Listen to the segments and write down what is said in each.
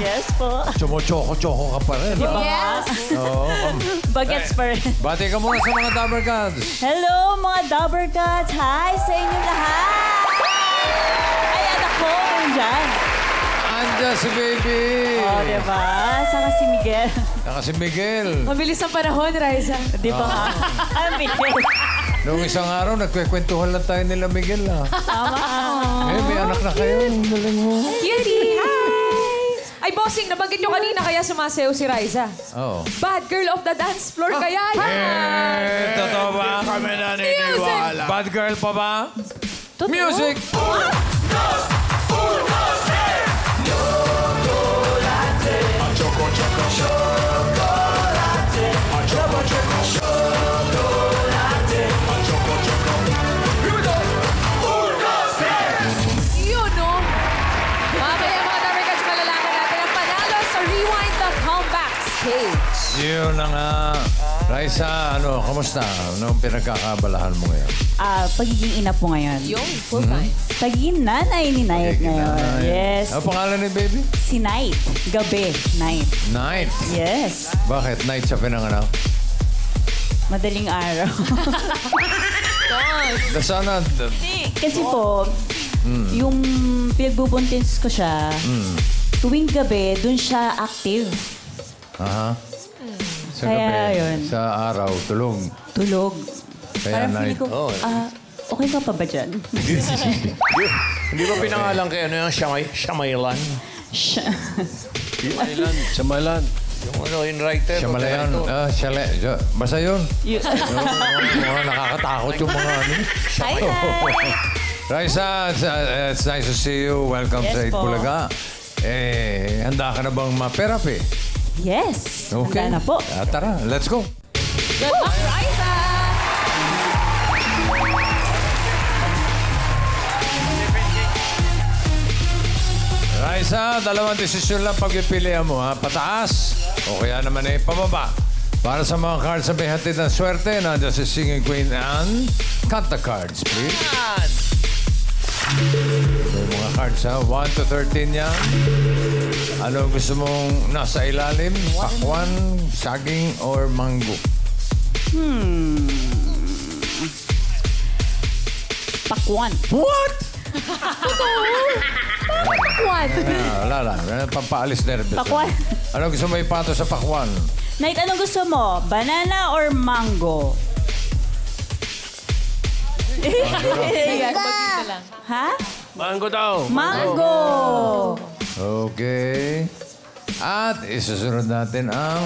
Yes po. Chomo-choco-choco ka pa rin. Yes. Oo. Bagets pa rin. Bati ka muna sa mga Dabber Cats. Hello, mga Dabber Cats. Hi sa inyo lahat. Ay, anak ko. Andyan. Andyan si baby. Oh, diba? Saka si Miguel. Saka si Miguel. Mabilis ang panahon, Raisa. Di ba nga? Miguel. Noong isang araw, nagkwekwentuhan lang tayo nila Miguel. Tama. May anak na kayo. Galing mo. Cutie! Ay, bossing, nabanggit nyo kanina kaya sumasayaw si Raisa. Oo. Bad girl of the dance floor kaya yan. Totoo ba? Kami naniniwala. Bad girl pa ba? Music! Yun, no? Mamaya mga Dabber Cats, malalaman natin ang panalo sa Rewind the Comeback Stage. Yun na nga. Raisa, kamusta? Anong pinagkakabalahan mo ngayon? Pagiging ina po ngayon. Yung full time. Pagiging nanay ni Night ngayon. Yes. Ano pangalan ni baby? Si Night. Gabi. Night. Night. Yes. Bakit? Night siya pinanganak? Madaling araw. Sana... Kasi po, yung pinagbubuntis ko siya, tuwing gabi, dun siya active. Aha. Sa Kaya gabi, yun. sa araw, tulog. Tulog. Kaya Parang feeling night. ko, okay ka pa ba dyan? Hindi ba pinangalan kayo yung Shamaylan? Samalan. Yung writer. Siya malayan. Basta yun. Mga nakakatakot yung mga ano. Hi, Night! Raisa, it's nice to see you. Welcome Yes sa po. Itbulaga. Handa ka na bang ma-therapy? Yes. Okay. Handa na po. Tara, let's go. Good luck, Raisa! Raisa, dalawang desisyon lang pagpipilian mo, ha? Pataas o kaya naman pababa. Para sa mga cards sa may hatid ng swerte, nandiyan si Singing Queen Anne. Cut the cards, please. May mga cards, ha? 1 to 13 yan. Ano gusto mong nasa ilalim? Pakwan, saging, or mango? Pakwan. What? Pakwan. Wala lang. Pampaalis nervous. Pakwan. Ano gusto mo ipato sa pakwan? Night, anong gusto mo? Banana or mango? Ha? Mango daw. Mango! Okay. At isusunod natin ang...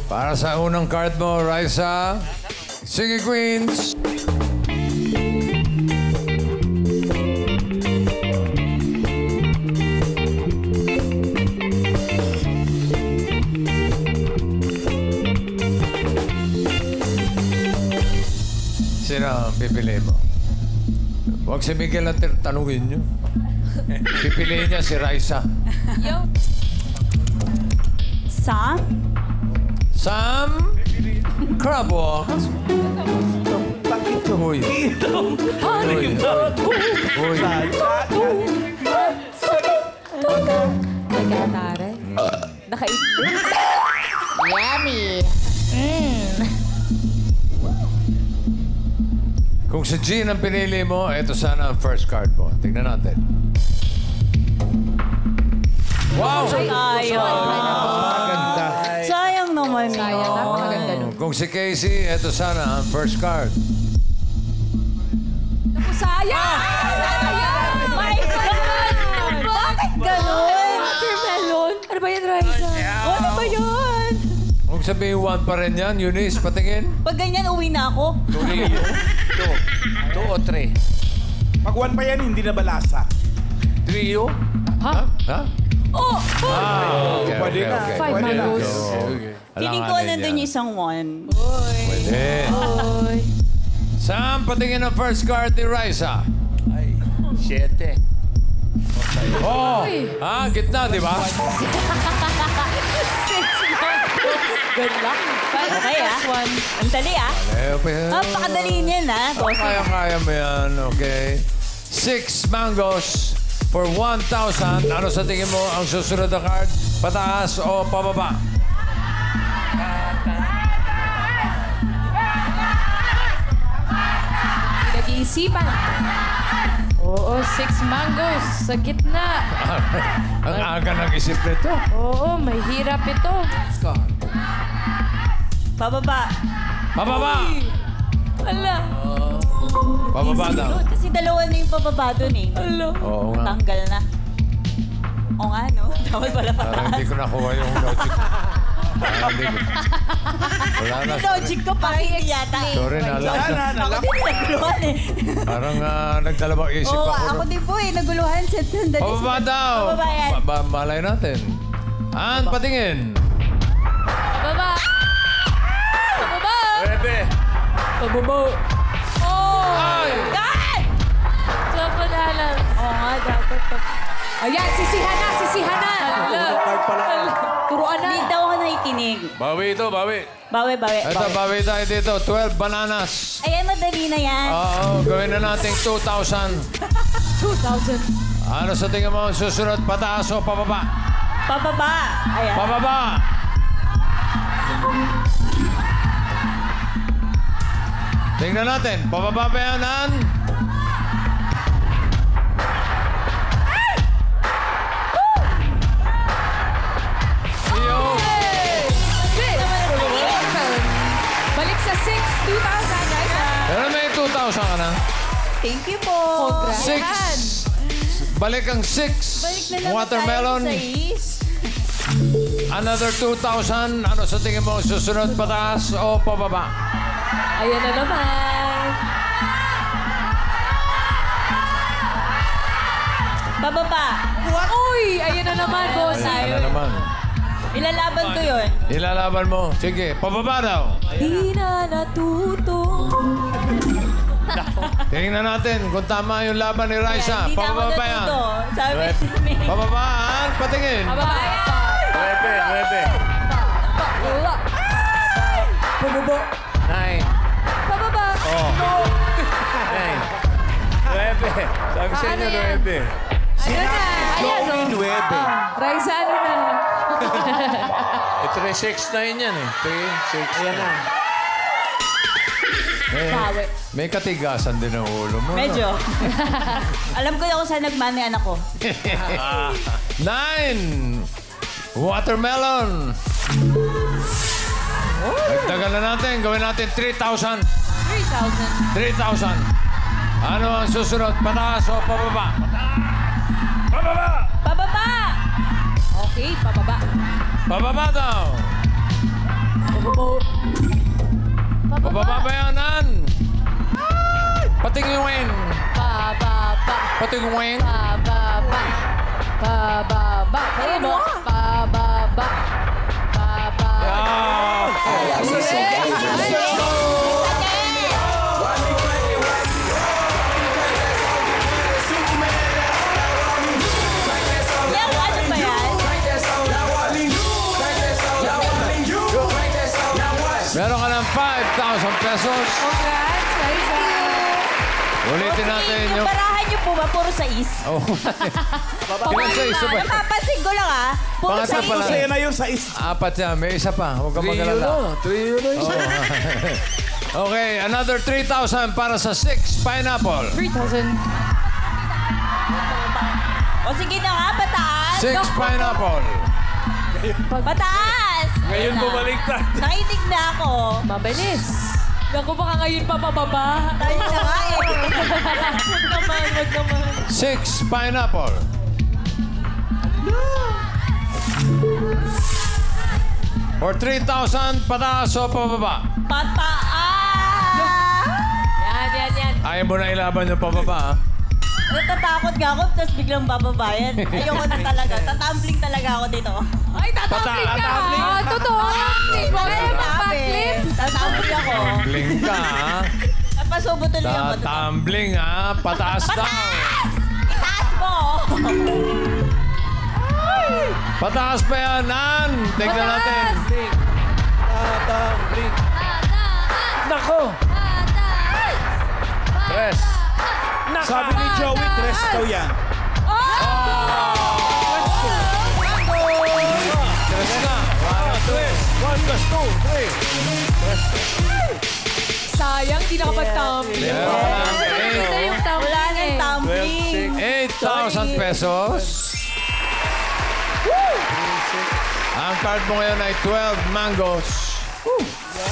Para sa unang card mo, Raisa, Sige Queens. Sino ang pipili mo? Huwag si Miguel ang tanungin nyo. Pipiliin niya si Raisa. Sam? Sam Crabwalk. Uy. Uy. Uy. Nagkatare. Nakaitli. Yummy. Kung si Jean ang pinili mo, ito sana ang first card mo. Tingnan natin. Wow! Sayang. Sayang naman yun. Sayang, napakaganda nun. Kung si Casey, ito sana ang first card. Naku, sayang! Sayang! My God! Bakit ganun? Watermelon? Ano ba yan, Raisa? Ano ba yun? Kung sabihin 1 pa rin yan, Eunice, patingin. Pag ganyan, uwi na ako. 2 o 3. Pag one pa yan, hindi na balasa. Trio. Ha? Ha? Oh! Okay, Pwede na. Five Pwede na. mangoes. Feeling ko nandun yung isang one. Pwede. Sam, patingin ang first card ni Raisa. Ay, 7. Oh! Gitna, di ba? Good luck. Okay, Ang dali, Eh, okay. Pakadali niyan, boss. Kaya mo yan, okay. 6 mangoes for 1,000. Ano sa tingin mo ang susunod na card? Pataas o pababa? Nag-iisipan. Oo, 6 mangoes sa gitna. Ang aga ng isip nito. Oo, mahirap ito. Pababa. Pababa! Ala. Pababa daw. Kasi dalawa na yung pababa dun eh. Ala. Oo nga. Tanggal na. O nga, no? Dapat pala Parang pataas. hindi ko nakuha yung logic. Parang hindi ko. Wala na. Yung logic ko, parang hindi yata. Sorry na lang. Ako din naguluhan eh. Parang nagdalawang isip Oo, ako. ako din po eh. Naguluhan. Sandali. Pababa daw. Pababa yan. Malay natin. Patingin. Pababa. Pababa. 9. Pababa. Oh! Ay! God! Sa padalan. Oo nga, dapat. Ayan, sisihan na, sisihan na. Turuan na. Hindi daw ako nakikinig. Bawi ito, bawi. Bawi. Ito, bawi tayo dito. 12 bananas. Ayan, madali na yan. Oo, gawin na natin 2,000. 2,000. Ano sa tingin mo ang susunod? Pataas o pababa? Pababa. Ayan. Pababa! Tingnan natin. Pababa ba yan, Ann? Iyo. Balik sa 6, 2,000, guys. Pero may 2,000 ka na. Thank you po. Congrats. 6. Balik ang 6. Balik na naman Watermelon. tayo sa is. Another 2,000. Ano sa tingin mo ang susunod? Pataas o pababa? Ayan na naman. Pababa. Uy, ayan na naman, boss. Ayan na naman. Ilalaban ko yun. Ilalaban mo. Sige, pababa daw. Di na natuto. Tingnan natin kung tama yung laban ni Raisa. Hindi na ako Pababa yan. natuto. Sabi ni Pababaan, patingin. Pababa. 9. 9. Pababa. Oh. 9. 9. Sabi sa inyo, Ano yan? 9. Ano na? Ayan, no? 9. Raisa, ano na? Ito rin 6-9 yan eh. 3, 6. Ayan na. Bawi. May katigasan din ang ulo mo. Medyo. Alam ko na kung saan nagmano yung anak ko. 9. Watermelon. Dagdagan na natin. Gawin natin 3,000. 3,000. 3,000. Ano ang susunod? Pataas o pababa? Pababa! Pababa! Okay, pababa. Pababa daw. Pababa. Pababa ba yan, Ann? Patingin. Pababa. Patingin. Pababa. Pababa. Pababa. Pababa. Yan, ano ba yan? Meron ka ng 5,000 pesos. Congrats, Raisa. Ulitin natin Yung yung... barahan niyo po ba? Puro sa is. Oh. Ilan sa isa ba? Napapansin ko lang Puro Pangatlo sa pa is. lang. Masaya na yung sa is. 4 yan. May isa pa. Huwag kang mag-alala. 3 euro isa. Okay, another 3,000 para sa 6 pineapple. 3,000. O sige na nga, pataas. 6 pineapple. Pataas! Ngayon Ayun na. bumaliktad. Nakinig na ako. Mabilis. Naku, baka ngayon pa pababa. Tayo na nga eh. Wag naman. 6 pineapple. For 3,000, pataas o pababa? Pataas! Yan. Ayaw mo na ilaban yung pababa, ha? Natatakot nga ako, tapos biglang bababayan. Ayoko na talaga. Tatumbling talaga ako dito. Ay, tatapling ka. Ah, totoo. Backflip. Tatumbling ako. Tumbling ka, ha? Napasubo tuloy ako. Tumbling, ha? Pataas daw. mo. Pataas pa yan, Nan. Tignan natin. Nako! Tres. Sabi ni Joey, dress daw yan. Tres na. One plus two, three. Sayang, di nakapag-tumbling. Ito yung Wala tumbling nang tumbling. 8,000 pesos. Ang card mo ngayon ay 12 mangoes.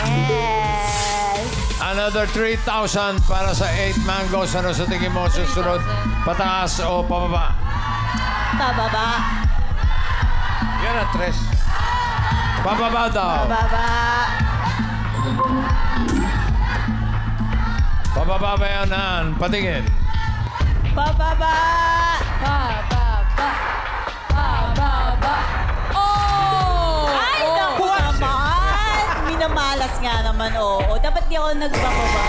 Yes. Another 3,000 para sa 8 mangoes. Ano sa tingin mo susunod? Pataas o pababa? Pababa. Yan na, tres. Pababa daw. Pababa. Pababa ba yan, Nan? Patingin. Pababa. Pababa. Pababa. Oh! Ay, naku naman. Minamalas nga naman, oo. Dapat di ako nagbababa.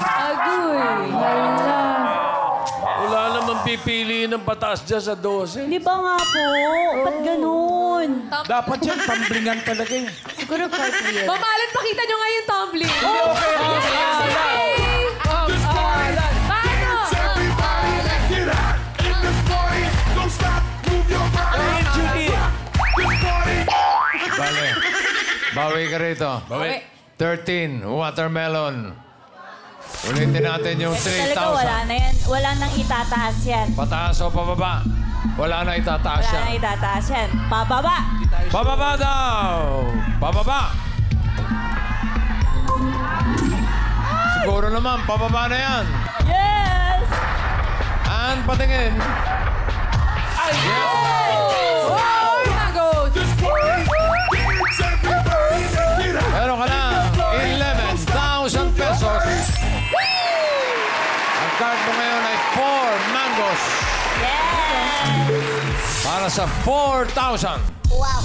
Agoy. Hala. Wala naman pipiliin ng pataas dyan sa 12. Di ba nga po? Ba't ganun? Dapat yan, tumblingan talaga eh. Siguro cartwheel. Mamalan, pakita nyo nga yung tumbling. Bale. Bawi ka rito. Bawi. 13, watermelon. Ulitin natin yung Talaga wala 3,000. na yan. Wala nang itataas yan. Pataas o pababa? Wala na itataas Wala yan. nang itataas yan. Pababa. Pababa daw! Pababa! Siguro naman, pababa na yan. Yes! And patingin. Oh, mangoes. Meron ka na 11,000 pesos. Ang card mo ngayon ay 4 mangoes. Yes! Para sa 4,000. Wow!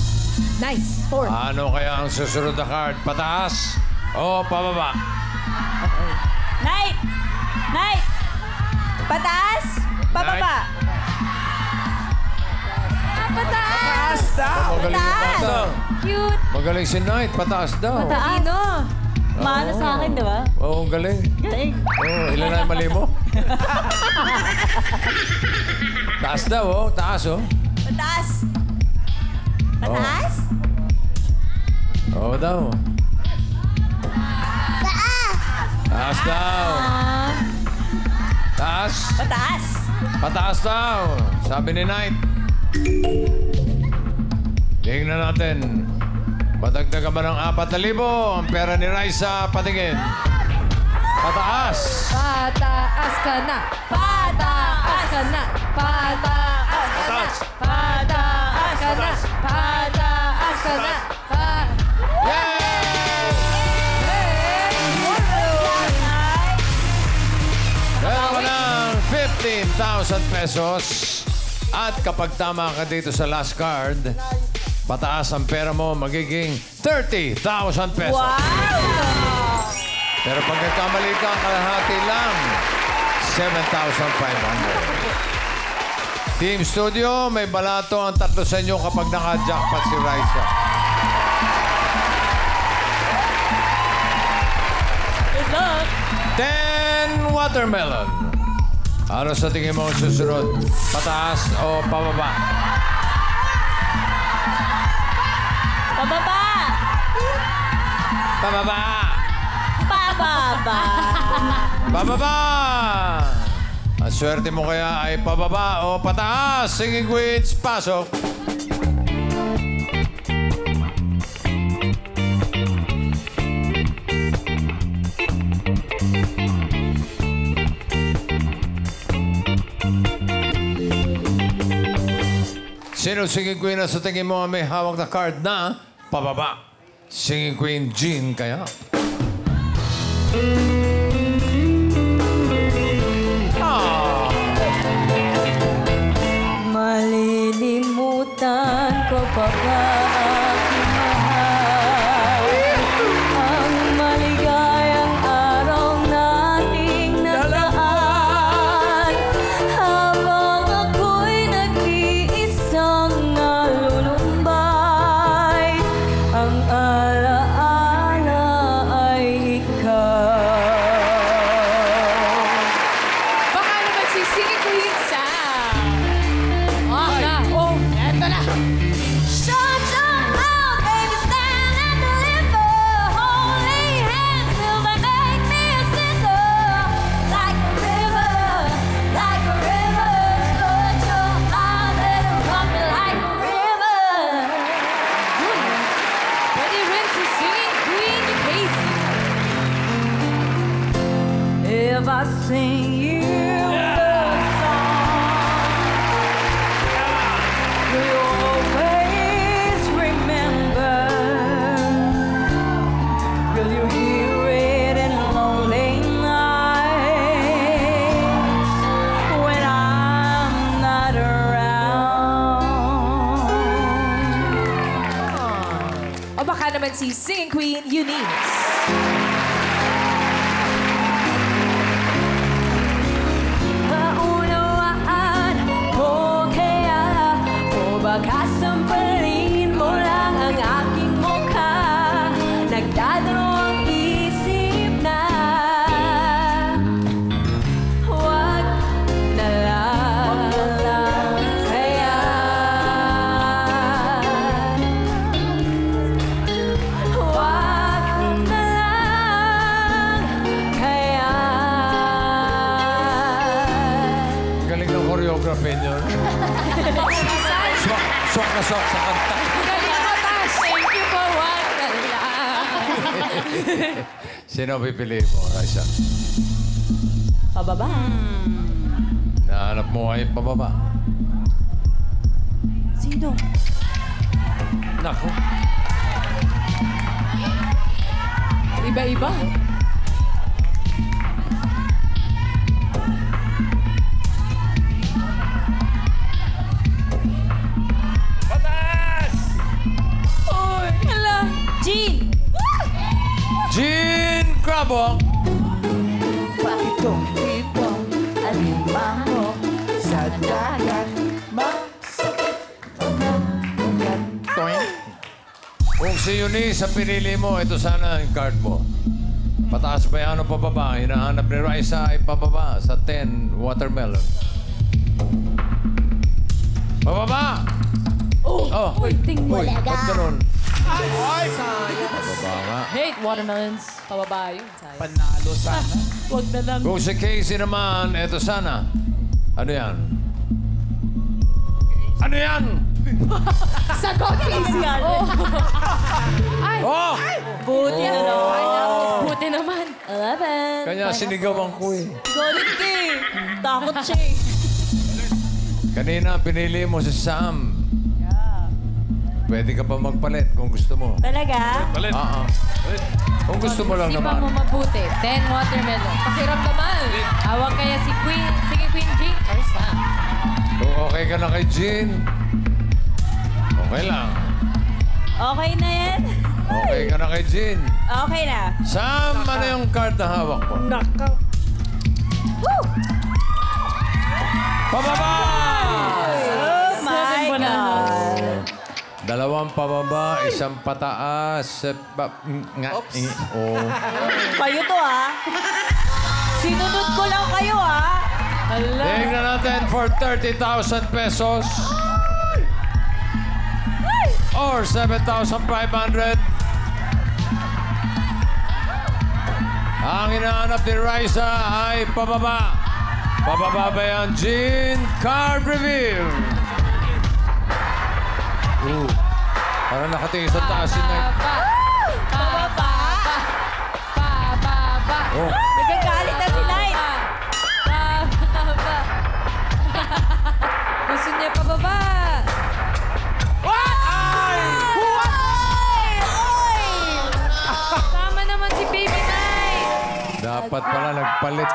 Nice. 4. Ano kaya ang susunod na card? Pataas o pababa? Night! Night! Pataas! Pababa! Pataas. Magaling yung Pataas! bata. Cute. Magaling si Knight. Pataas daw. Talino. Maano sa akin, di ba? Oo, galing. Galing. Oo, ilan na yung mali mo? Taas daw, oh. Taas, oh. Pataas! Pataas? Oo daw. Taas daw. Taas. Pataas! Pataas daw. Sabi ni Knight. Tingnan natin. Matagdagan ba ng 4,000? Ang pera ni Raisa, patingin. Pataas. Pataas ka na. Pataas ka na. Pataas ka na. Pataas ka na. Pataas ka na. Meron ka ng 15,000 pesos. At kapag tama ka dito sa last card, pataas ang pera mo, magiging 30,000 pesos. Wow! Pero pag nagkamali ka, kalahati lang, 7,500. Team Studio, may balato ang tatlo sa inyo kapag naka-jackpot si Raisa. Good luck! 10 watermelon. Ano sa tingin mo ang susunod? Pataas o pababa? Pababa! Pababa! Pababa! Pababa! Ang swerte mo kaya ay pababa o pataas. Singing Queens, pasok. Sino Singing Queen na sa tingin mo may hawak na card na pababa? Singing Queen Jean kaya? Malilimutan ko pa ba aking mahal? Ang maligayang araw nating nataan habang ako if I sing you the song? Will you always remember? Will you hear it in lonely nights when I'm not around? O baka naman si Singing Queen Eunice. Maunawaan mo kaya o baka sampalin mo lang ang aking mukha? Nagdadalo ang isip na huwag na lang kaya. Huwag na lang kaya. Galing ng choreography niyo. Swak na swak sa kanta. Galing mo, Tas. Thank you for what na lang. Sino pipili mo, Raisa? Pababa. Nahanap mo ay pababa. Sino? Naku. Iba-iba. Oy, hala. Jean! Jean Crabok. Itong alimango sa dagat Kung si Eunice ang pinili mo, ito sana ang card mo. Pataas ba yan o pababa? Hinahanap ni Raisa ay pababa sa 10 watermelon. Pababa! Oh! Uy, tingnan. Uy, ba't ganun? Ay! Pababa nga. Hate watermelons. Pababa yun. Sayang. Panalo sana. Huwag na lang. Kung si Casey naman, ito sana. Ano yan? Ano yan? Sagot, Casey. Oh. Ay, Oh! Buti na no? ay, naku. Buti naman. 11. Kanya sinigawan ko eh. Galit ka eh. Takot siya eh. Kanina, pinili mo si Sam. Pwede ka pa magpalit kung gusto mo. Talaga? Oo. Kung gusto mo lang Isipan mo naman. mabuti. 10 watermelon. Pakiramdaman. Awag kaya si Queen, sige Queen Jean or Sam. Kung okay ka na kay Jean, okay lang. Okay na yan? Okay ka na kay Jean. Okay na. Sam, ano yung card na hawak mo? Nakaw. Woo! Pababa! Oh my God. Dalawang pababa, isang pataas. Oops. Oh. Kayo to ah. Sinunod ko lang kayo ah. Hala. Tingnan natin for 30,000 pesos. Or 7,500. Ang hinahanap ni Raisa ay pababa. Pababa ba yan, Jean? Card reveal. Parang nakatingin sa taas si Night. Pababa. Pababa. Oh. Nagagalit na si Light. Pababa. Gusto niya pababa. Tama naman si Baby Night. Dapat pala nagpalit.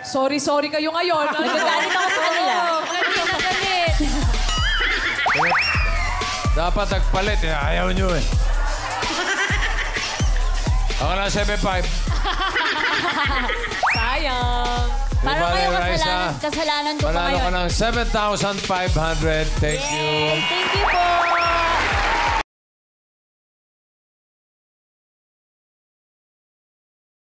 Sorry kayo ngayon. Nagagalit ako sa kanila. Galit na galit. Dapat nagpalit. Ayaw nyo eh. Ako na 7,500. Sayang. Parang Di kayo ba, Raisa? kasalanan ko pa Panalo ka ngayon. ng 7,500. Thank you. Thank you po.